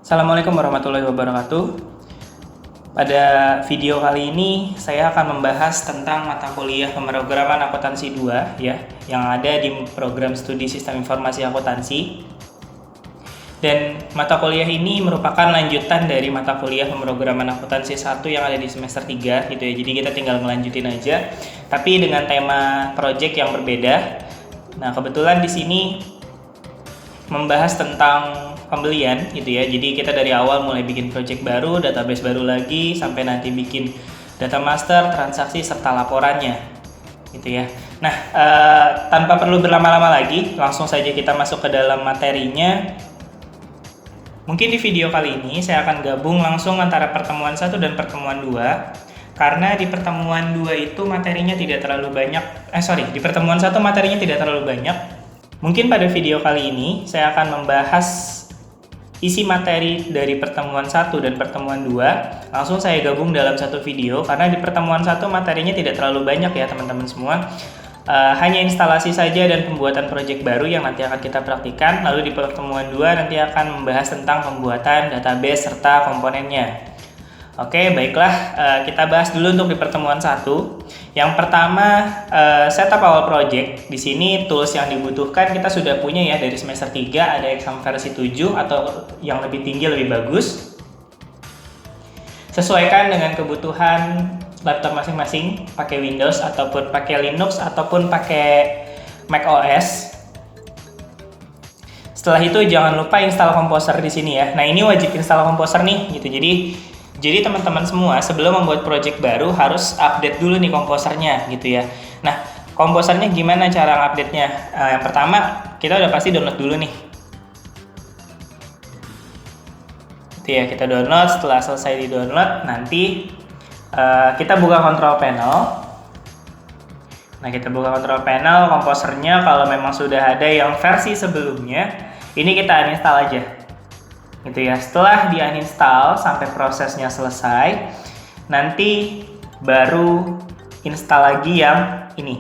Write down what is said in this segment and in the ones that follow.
Assalamualaikum warahmatullahi wabarakatuh. Pada video kali ini saya akan membahas tentang mata kuliah pemrograman akuntansi 2 ya, yang ada di program studi Sistem Informasi Akuntansi. Dan mata kuliah ini merupakan lanjutan dari mata kuliah pemrograman akuntansi 1 yang ada di semester 3 gitu ya. Jadi kita tinggal ngelanjutin aja, tapi dengan tema project yang berbeda. Nah, kebetulan di sini membahas tentang pembelian gitu ya. Jadi kita dari awal mulai bikin project baru, database baru lagi, sampai nanti bikin data master, transaksi, serta laporannya gitu ya. Nah, tanpa perlu berlama-lama lagi, langsung saja kita masuk ke dalam materinya. Mungkin di video kali ini saya akan gabung langsung antara pertemuan 1 dan pertemuan 2. Karena di pertemuan 2 itu materinya tidak terlalu banyak. Di pertemuan 1 materinya tidak terlalu banyak. Mungkin pada video kali ini saya akan membahas isi materi dari pertemuan 1 dan pertemuan 2 langsung saya gabung dalam satu video, karena di pertemuan 1 materinya tidak terlalu banyak ya teman-teman semua. Hanya instalasi saja dan pembuatan project baru yang nanti akan kita praktikan. Lalu di pertemuan 2 nanti akan membahas tentang pembuatan database serta komponennya. Oke, baiklah, kita bahas dulu untuk di pertemuan 1. Yang pertama, setup awal project. Di sini tools yang dibutuhkan kita sudah punya ya dari semester 3, ada Exam versi 7 atau yang lebih tinggi lebih bagus. Sesuaikan dengan kebutuhan laptop masing-masing, pakai Windows ataupun pakai Linux ataupun pakai Mac OS. Setelah itu jangan lupa install Composer di sini ya. Nah, ini wajib install Composer nih gitu. Jadi teman-teman semua sebelum membuat project baru harus update dulu nih komposernya gitu ya. Nah, komposernya gimana cara update-nya? Yang pertama kita udah pasti download dulu nih. Itu ya, kita download. Setelah selesai di download nanti kita buka control panel. Nah, kita buka control panel, komposernya kalau memang sudah ada yang versi sebelumnya, ini kita uninstall aja. Gitu ya. Setelah di uninstall sampai prosesnya selesai, nanti baru install lagi yang ini,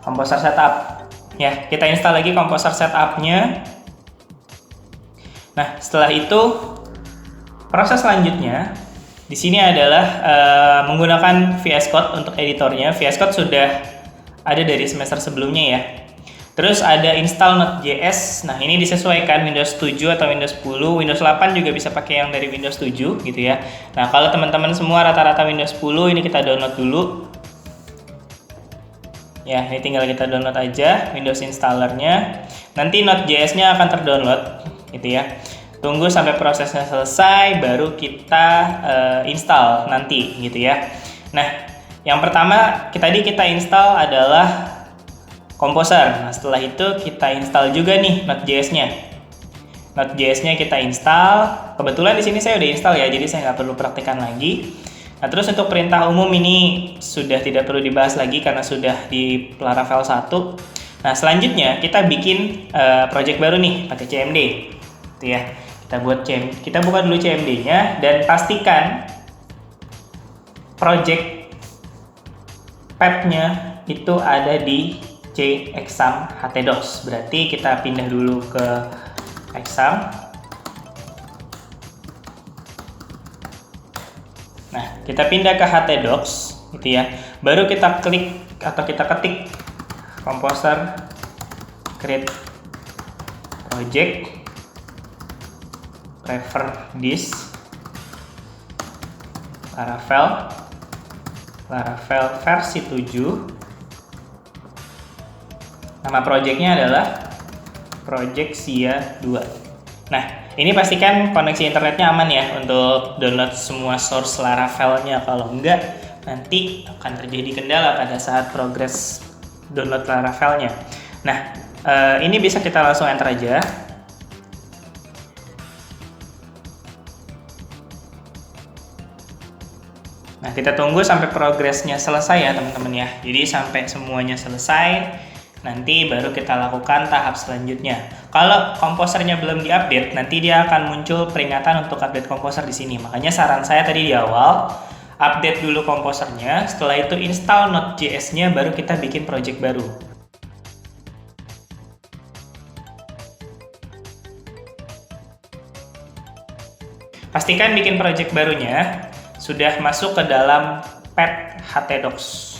Composer Setup. Ya, kita install lagi Composer Setup-nya. Nah, setelah itu proses selanjutnya di sini adalah menggunakan VS Code untuk editornya. VS Code sudah ada dari semester sebelumnya ya. Terus ada install Node.js. Nah, ini disesuaikan Windows 7 atau Windows 10. Windows 8 juga bisa pakai yang dari Windows 7 gitu ya. Nah, kalau teman-teman semua rata-rata Windows 10, ini kita download dulu. Ya, ini tinggal kita download aja Windows installernya. Nanti Node.js-nya akan terdownload gitu ya. Tunggu sampai prosesnya selesai baru kita install nanti gitu ya. Nah, yang pertama tadi kita install adalah Composer. Nah, setelah itu kita install juga nih Node.js-nya. Node.js-nya kita install. Kebetulan di sini saya udah install ya, jadi saya nggak perlu praktekkan lagi. Nah, terus untuk perintah umum ini sudah tidak perlu dibahas lagi karena sudah di Laravel 1. Nah, selanjutnya kita bikin project baru nih pakai CMD. Gitu ya. Kita buka dulu CMD-nya dan pastikan project path-nya itu ada di Exam htdocs. Berarti kita pindah dulu ke Exam. Nah, kita pindah ke htdocs gitu ya. Baru kita klik atau kita ketik Composer create project, prefer this Laravel versi 7. Nama projectnya adalah Project SIA 2. Nah, ini pastikan koneksi internetnya aman ya untuk download semua source Laravelnya. Kalau enggak, nanti akan terjadi kendala pada saat progres download Laravelnya. Nah, ini bisa kita langsung enter aja. Nah, kita tunggu sampai progresnya selesai ya teman-teman ya. Jadi sampai semuanya selesai, nanti baru kita lakukan tahap selanjutnya. Kalau komposernya belum diupdate, nanti dia akan muncul peringatan untuk update komposer di sini. Makanya saran saya tadi di awal, update dulu komposernya, setelah itu install Node.js-nya, baru kita bikin project baru. Pastikan bikin project barunya sudah masuk ke dalam path htdocs.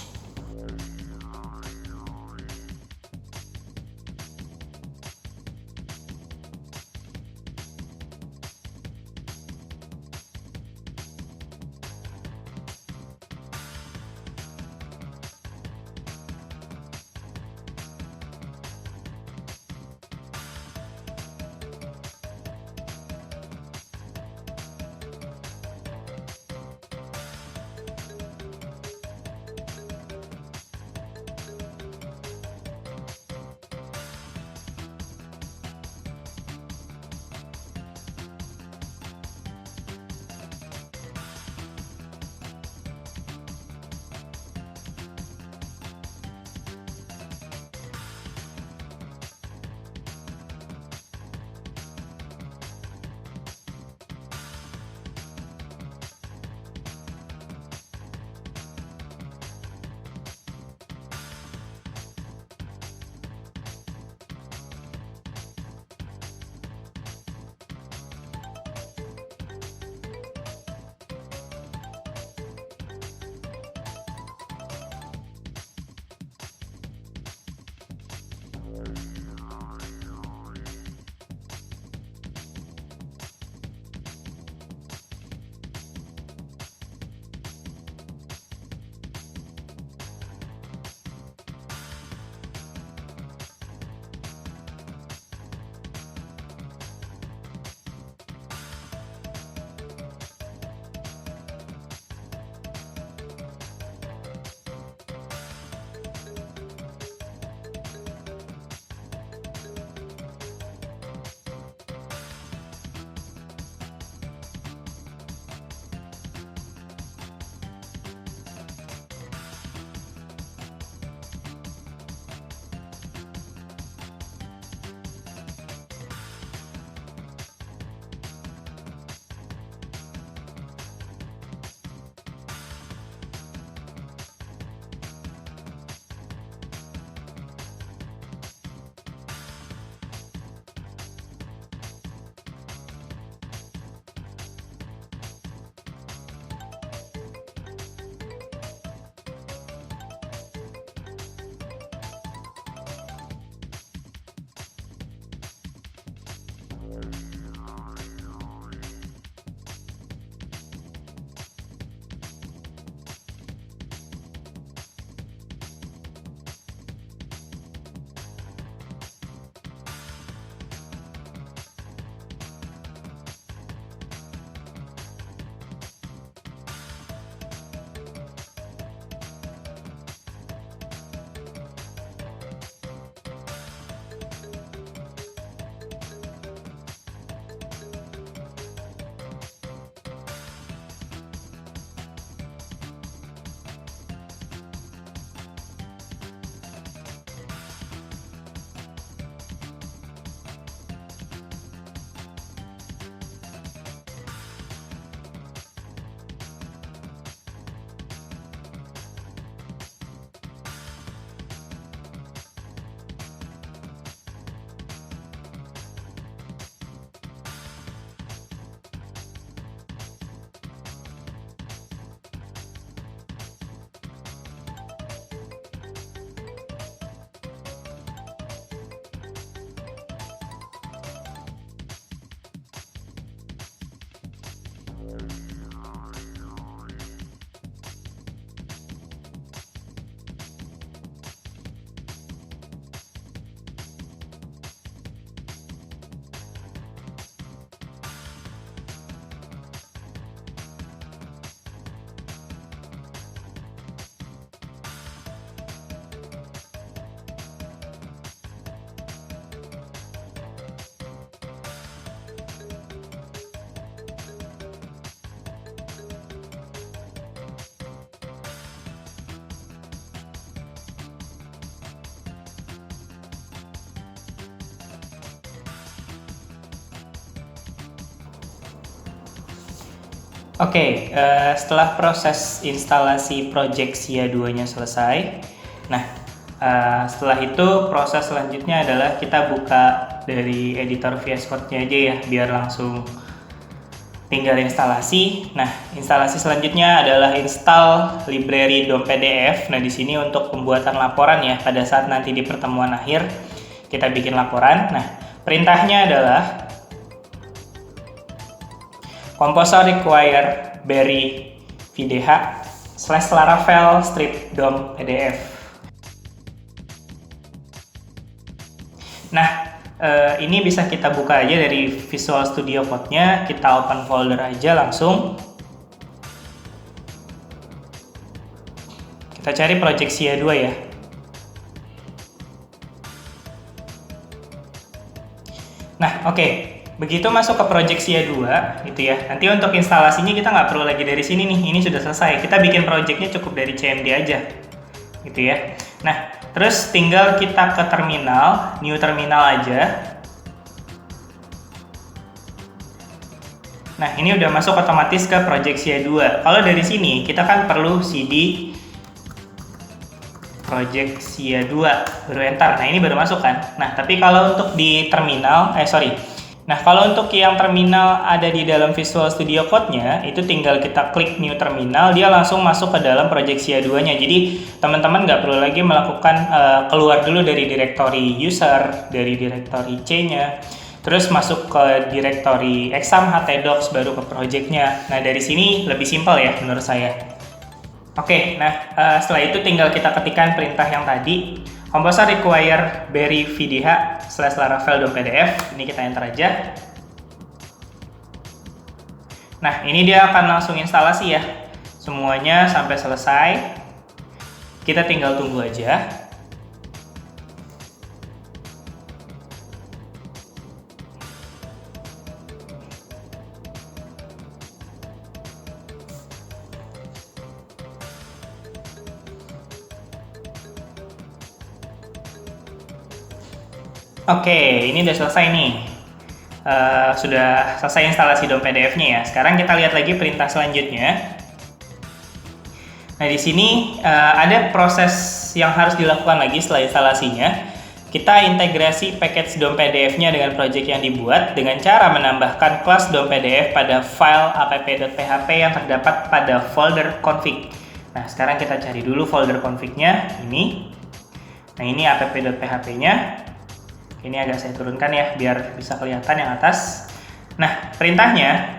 Oke, setelah proses instalasi project SIA 2-nya selesai, nah setelah itu proses selanjutnya adalah kita buka dari editor VS Code-nya aja ya, biar langsung tinggal instalasi. Nah, instalasi selanjutnya adalah install library DOM PDF. Nah, di sini untuk pembuatan laporan ya, pada saat nanti di pertemuan akhir kita bikin laporan. Nah, perintahnya adalah composer require berry vdh / laravel strip DOM PDF. Nah, ini bisa kita buka aja dari Visual Studio Code-nya, kita open folder aja langsung. Kita cari project SIA 2 ya. Nah, oke. Begitu masuk ke project SIA 2, gitu ya. Nanti untuk instalasinya kita nggak perlu lagi dari sini nih, ini sudah selesai. Kita bikin projectnya cukup dari CMD aja, gitu ya. Nah, terus tinggal kita ke terminal, new terminal aja. Nah, ini udah masuk otomatis ke project SIA 2. Kalau dari sini, kita kan perlu cd project SIA 2, baru enter. Nah, ini baru masuk kan. Nah, tapi kalau untuk di terminal, Nah, kalau untuk yang terminal ada di dalam Visual Studio Code-nya, itu tinggal kita klik New Terminal, dia langsung masuk ke dalam Project SIA 2-nya. Jadi, teman-teman nggak perlu lagi melakukan keluar dulu dari direktori user, dari direktori C-nya, terus masuk ke direktori exam htdocs, baru ke project-nya. Nah, dari sini lebih simpel ya menurut saya. Oke, nah setelah itu tinggal kita ketikkan perintah yang tadi, composer require berry vdh / laravel DOM PDF. Ini kita enter aja. Nah, ini dia akan langsung instalasi ya. Semuanya sampai selesai. Kita tinggal tunggu aja. Oke, ini udah selesai nih. Sudah selesai instalasi DOM PDF-nya ya. Sekarang kita lihat lagi perintah selanjutnya. Nah, di sini ada proses yang harus dilakukan lagi setelah instalasinya. Kita integrasi package DOM PDF-nya dengan project yang dibuat dengan cara menambahkan kelas DOM PDF pada file app.php yang terdapat pada folder config. Nah, sekarang kita cari dulu folder config-nya, ini. Nah, ini app.php-nya. Ini agak saya turunkan ya, biar bisa kelihatan yang atas. Nah, perintahnya,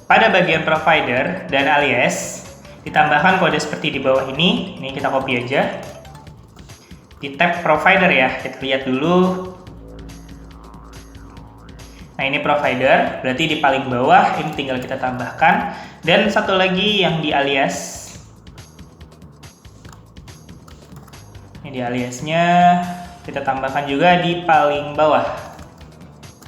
pada bagian provider dan alias, ditambahkan kode seperti di bawah ini. Ini kita copy aja. Di tab provider ya, kita lihat dulu. Nah, ini provider, berarti di paling bawah, ini tinggal kita tambahkan. Dan satu lagi yang di alias. Ini di aliasnya. Kita tambahkan juga di paling bawah.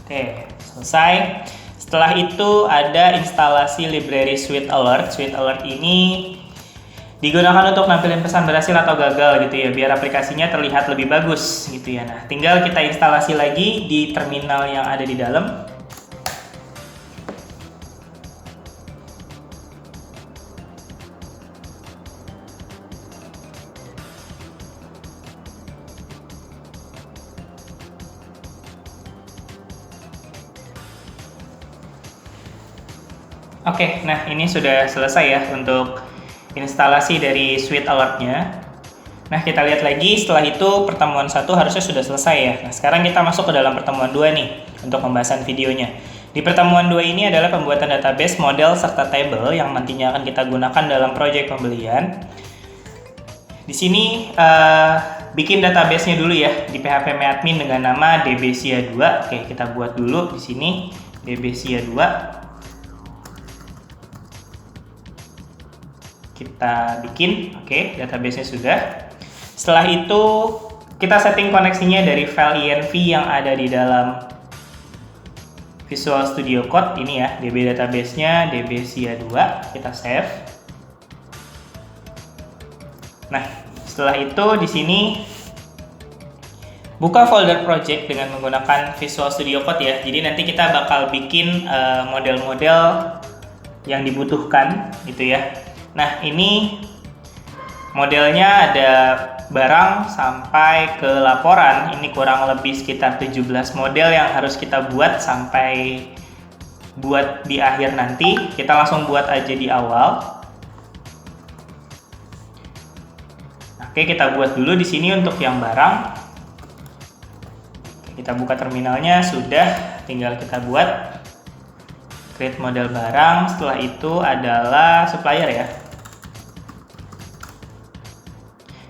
Oke, selesai. Setelah itu ada instalasi library Sweet Alert. Sweet Alert ini digunakan untuk nampilin pesan berhasil atau gagal gitu ya, biar aplikasinya terlihat lebih bagus gitu ya. Nah, tinggal kita instalasi lagi di terminal yang ada di dalam. Oke, nah ini sudah selesai ya untuk instalasi dari Sweet Alert-nya. Nah, kita lihat lagi setelah itu pertemuan 1 harusnya sudah selesai ya. Nah, sekarang kita masuk ke dalam pertemuan 2 nih untuk pembahasan videonya. Di pertemuan 2 ini adalah pembuatan database, model, serta table yang nantinya akan kita gunakan dalam proyek pembelian. Di sini bikin database-nya dulu ya di phpMyAdmin dengan nama dbsia2. Oke, kita buat dulu di sini dbsia2. Kita bikin, oke, database-nya sudah. Setelah itu kita setting koneksinya dari file env yang ada di dalam Visual Studio Code ini ya, db database-nya dbsia2, kita save. Nah, setelah itu di sini buka folder project dengan menggunakan Visual Studio Code ya. Jadi nanti kita bakal bikin model-model yang dibutuhkan gitu ya. Nah, ini modelnya ada barang sampai ke laporan. Ini kurang lebih sekitar 17 model yang harus kita buat sampai buat di akhir nanti, kita langsung buat aja di awal. Oke, kita buat dulu di sini untuk yang barang. Kita buka terminalnya, sudah, tinggal kita buat create model barang. Setelah itu adalah supplier ya.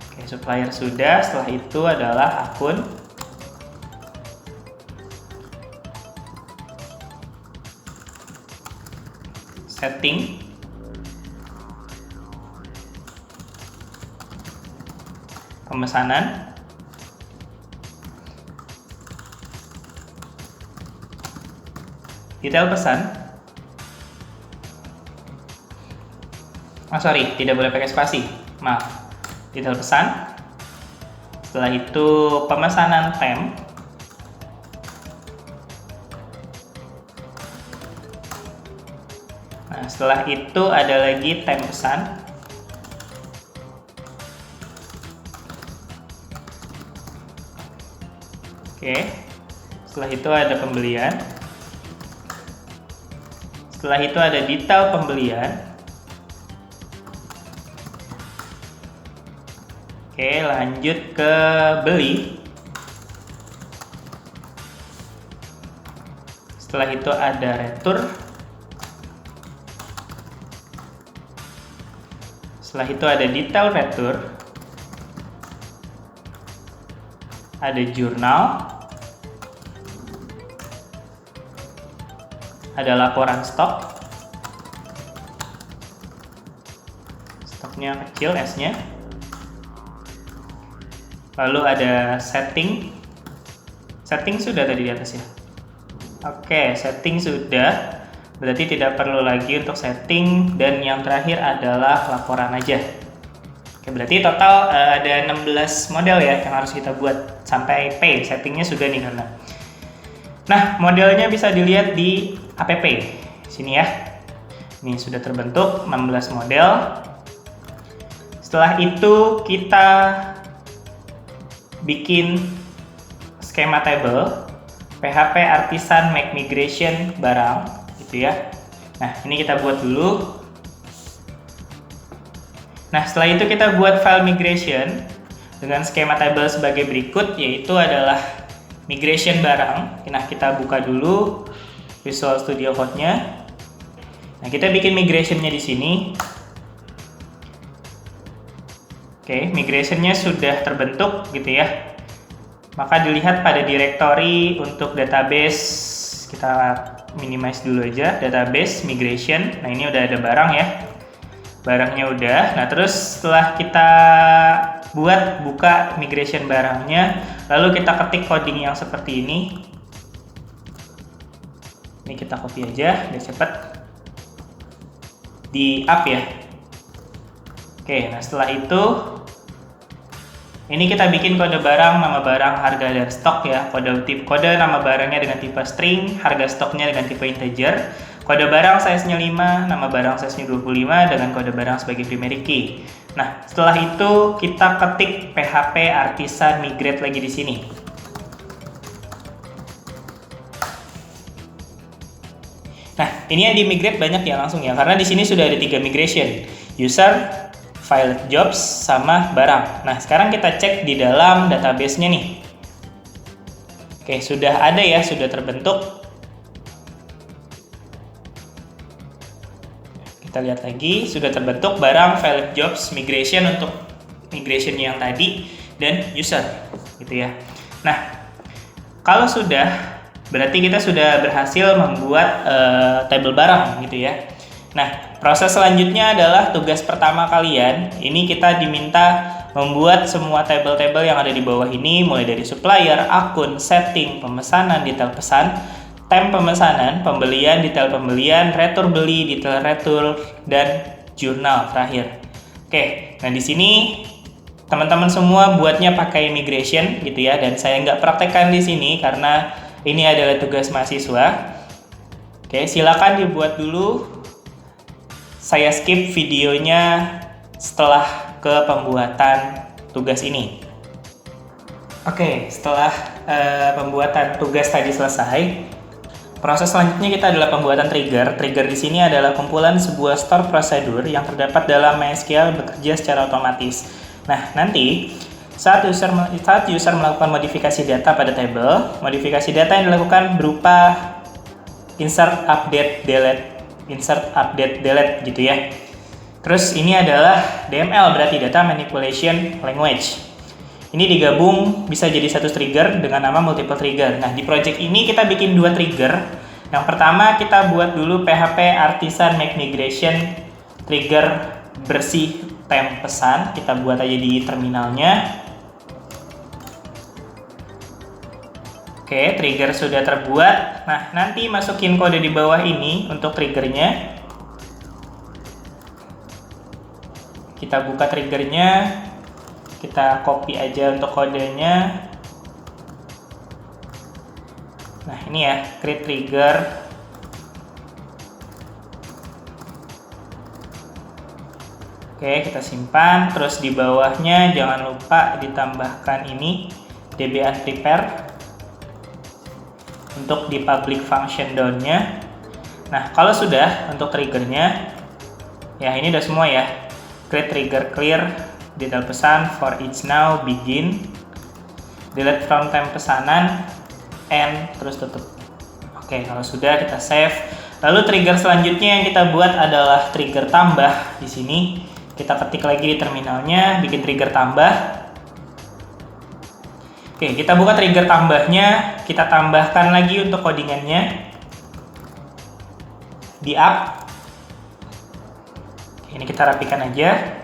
Oke, supplier sudah. Setelah itu adalah akun. Setting. Pemesanan. Detail pesan. Sorry, tidak boleh pakai spasi. Maaf. Detail pesan. Setelah itu pemesanan tem. Nah, setelah itu ada lagi tem pesan. Oke. Setelah itu ada pembelian. Setelah itu ada detail pembelian. Oke, lanjut ke beli. Setelah itu ada retur. Setelah itu ada detail retur. Ada jurnal. Ada laporan stok. Stoknya kecil S-nya. Lalu ada setting. Setting sudah tadi di atas ya. Oke, setting sudah. Berarti tidak perlu lagi untuk setting. Dan yang terakhir adalah laporan aja. Oke, berarti total ada 16 model ya yang harus kita buat sampai P. Settingnya sudah nih karena. Nah, modelnya bisa dilihat di app sini ya. Ini sudah terbentuk 16 model. Setelah itu kita bikin skema table PHP Artisan Make Migration barang gitu ya. Nah, ini kita buat dulu. Nah, setelah itu kita buat file migration dengan skema table sebagai berikut, yaitu adalah migration barang. Nah, kita buka dulu Visual Studio Code-nya. Nah, kita bikin migration-nya di sini. Oke, migration-nya sudah terbentuk gitu ya. Maka dilihat pada directory untuk database, kita minimize dulu aja, database, migration. Nah, ini udah ada barang ya. Barangnya udah. Nah, terus setelah kita buka migration barangnya, lalu kita ketik coding yang seperti ini. Ini kita copy aja biar cepat. Di up ya. Oke, nah setelah itu ini kita bikin kode barang, nama barang, harga dan stok ya. Kode nama barangnya dengan tipe string, harga stoknya dengan tipe integer. Kode barang size-nya 5, nama barang size-nya 25 dengan kode barang sebagai primary key. Nah, setelah itu kita ketik PHP Artisan Migrate lagi di sini. Nah, ini yang di migrate banyak ya langsung ya, karena di sini sudah ada 3 migration, user, file jobs, sama barang. Nah, sekarang kita cek di dalam database-nya nih. Oke, sudah ada ya, sudah terbentuk. Kita lihat lagi, sudah terbentuk barang, file jobs, migration untuk migration yang tadi, dan user, gitu ya. Nah, kalau sudah, berarti kita sudah berhasil membuat table barang gitu ya. Nah, proses selanjutnya adalah tugas pertama kalian. Ini kita diminta membuat semua table-table yang ada di bawah ini, mulai dari supplier, akun, setting, pemesanan, detail pesan, tem pemesanan, pembelian, detail pembelian, retur beli, detail retur, dan jurnal terakhir. Oke, nah di sini teman-teman semua buatnya pakai migration gitu ya, dan saya nggak praktekkan di sini karena ini adalah tugas mahasiswa. Oke, silakan dibuat dulu. Saya skip videonya setelah ke pembuatan tugas ini. Oke, setelah pembuatan tugas tadi selesai, Proses selanjutnya kita adalah pembuatan trigger. Trigger di sini adalah kumpulan sebuah store prosedur yang terdapat dalam MySQL bekerja secara otomatis. Nah, nanti saat user melakukan modifikasi data pada tabel, modifikasi data yang dilakukan berupa insert, update, delete gitu ya. Terus ini adalah DML, berarti data manipulation language. Ini digabung bisa jadi satu trigger dengan nama multiple trigger. Nah, di project ini kita bikin dua trigger. Yang pertama kita buat dulu PHP Artisan Make Migration trigger bersih temp pesan. Kita buat aja di terminalnya. Oke, trigger sudah terbuat. Nah, nanti masukin kode di bawah ini untuk triggernya. Kita buka triggernya. Kita copy aja untuk kodenya. Nah, ini ya, create trigger. Oke, kita simpan. Terus di bawahnya jangan lupa ditambahkan ini db unprepare untuk di public function down-nya. Nah, kalau sudah untuk triggernya, ya ini udah semua ya. Create trigger clear, detail pesan for each now, begin, delete from temp pesanan, end, terus tutup. Oke, kalau sudah kita save. Lalu trigger selanjutnya yang kita buat adalah trigger tambah. Di sini kita ketik lagi di terminalnya, bikin trigger tambah. Oke, kita buka trigger tambahnya, kita tambahkan lagi untuk codingannya di up. Ini kita rapikan aja.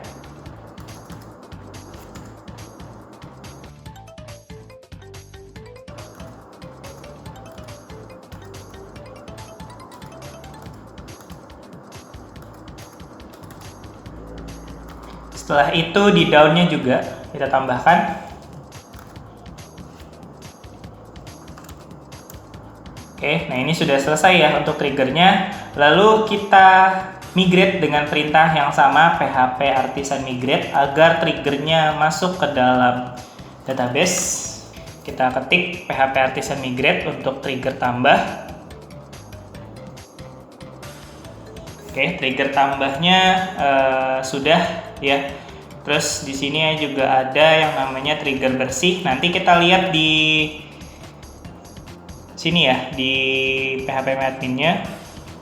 Setelah itu di down-nya juga kita tambahkan. Oke, nah ini sudah selesai ya untuk triggernya. Lalu kita migrate dengan perintah yang sama, PHP Artisan migrate, agar triggernya masuk ke dalam database. Kita ketik PHP Artisan migrate untuk trigger tambah. Oke, trigger tambahnya sudah ya. Terus di sini juga ada yang namanya trigger bersih. Nanti kita lihat di sini ya, di PHP admin-nya.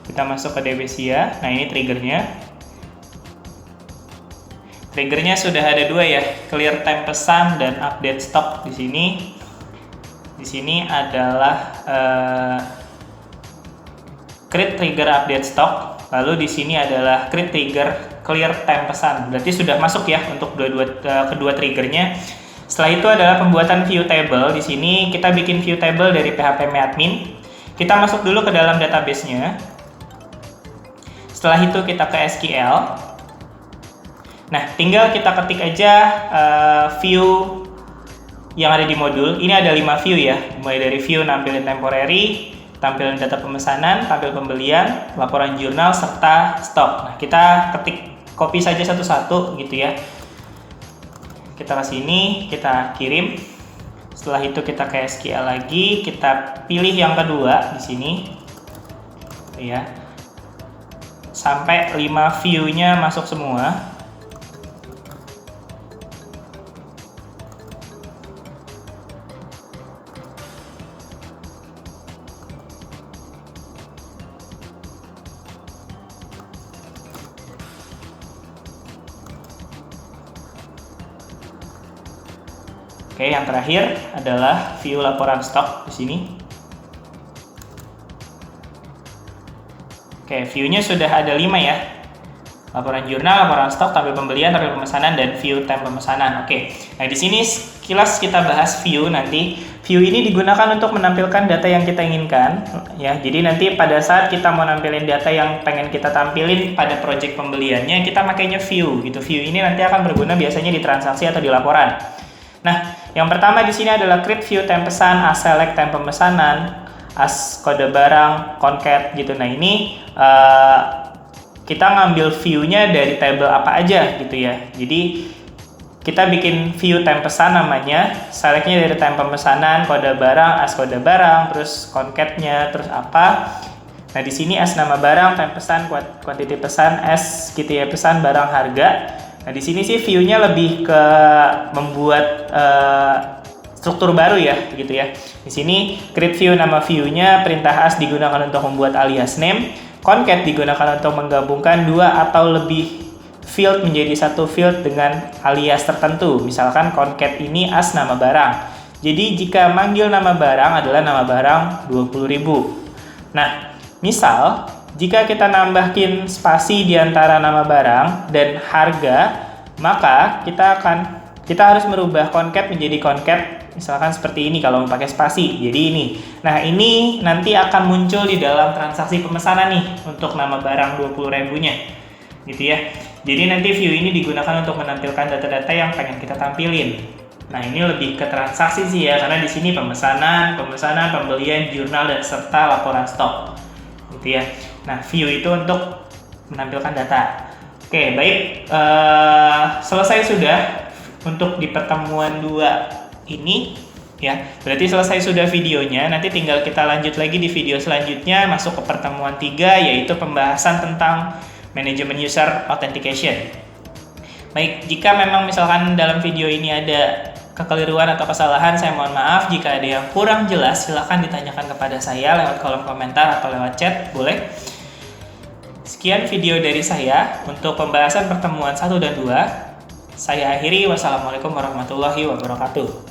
Kita masuk ke Debesia. Nah, ini triggernya. Triggernya sudah ada dua ya, clear temp pesan dan update stock di sini. Di sini adalah create trigger update stock. Lalu di sini adalah create trigger clear temp pesan. Berarti sudah masuk ya untuk kedua triggernya. Setelah itu adalah pembuatan view table. Di sini kita bikin view table dari PHP admin. Kita masuk dulu ke dalam database-nya. Setelah itu kita ke SQL. Nah, tinggal kita ketik aja view yang ada di modul. Ini ada 5 view ya. Mulai dari view nampilin temporary, tampilan data pemesanan, tampil pembelian, laporan jurnal, serta stok. Nah, kita ketik copy saja satu-satu gitu ya. Kita ke sini, kita kirim. Setelah itu kita ke SQL lagi, kita pilih yang kedua di sini. Ya. Sampai 5 view-nya masuk semua. Oke, yang terakhir adalah view laporan stok di sini. Oke, view-nya sudah ada 5 ya. Laporan jurnal, laporan stok, tampil pembelian, tampil pemesanan, dan view temp pemesanan. Oke, nah di sini sekilas kita bahas view nanti. View ini digunakan untuk menampilkan data yang kita inginkan, ya. Jadi nanti pada saat kita mau nampilin data yang pengen kita tampilin pada project pembeliannya, kita makainya view gitu. View ini nanti akan berguna biasanya di transaksi atau di laporan. Nah, yang pertama di sini adalah create view temp pesan, as select temp pemesanan, as kode barang, concat gitu. Nah, ini kita ngambil view-nya dari table apa aja gitu ya. Jadi kita bikin view time pesan namanya. Selectnya dari time pemesanan, kode barang, as kode barang, terus concat-nya, terus apa. Nah di sini as nama barang, time pesan, quantity pesan, as KTY pesan, barang, harga. Nah di sini sih view-nya lebih ke membuat struktur baru ya, gitu ya. Di sini create view, nama view-nya, perintah as digunakan untuk membuat alias name, concat digunakan untuk menggabungkan dua atau lebih field menjadi satu field dengan alias tertentu. Misalkan concat ini as nama barang. Jadi jika manggil nama barang adalah nama barang 20.000. Nah, misal jika kita nambahin spasi di antara nama barang dan harga, maka kita harus merubah concat menjadi concat misalkan seperti ini kalau mau pakai spasi. Jadi ini. Nah, ini nanti akan muncul di dalam transaksi pemesanan nih untuk nama barang 20.000-nya. Gitu ya. Jadi nanti view ini digunakan untuk menampilkan data-data yang pengen kita tampilin. Nah, ini lebih ke transaksi sih ya, karena di sini pemesanan, pembelian, jurnal, dan serta laporan stok. Gitu ya. Nah, view itu untuk menampilkan data. Oke, baik. Selesai sudah untuk di pertemuan 2 ini. Ya, berarti selesai sudah videonya. Nanti tinggal kita lanjut lagi di video selanjutnya, masuk ke pertemuan 3, yaitu pembahasan tentang manajemen user authentication. Baik, jika memang misalkan dalam video ini ada kekeliruan atau kesalahan, saya mohon maaf. Jika ada yang kurang jelas, silahkan ditanyakan kepada saya lewat kolom komentar atau lewat chat, boleh. Sekian video dari saya untuk pembahasan pertemuan 1 dan 2. Saya akhiri, wassalamualaikum warahmatullahi wabarakatuh.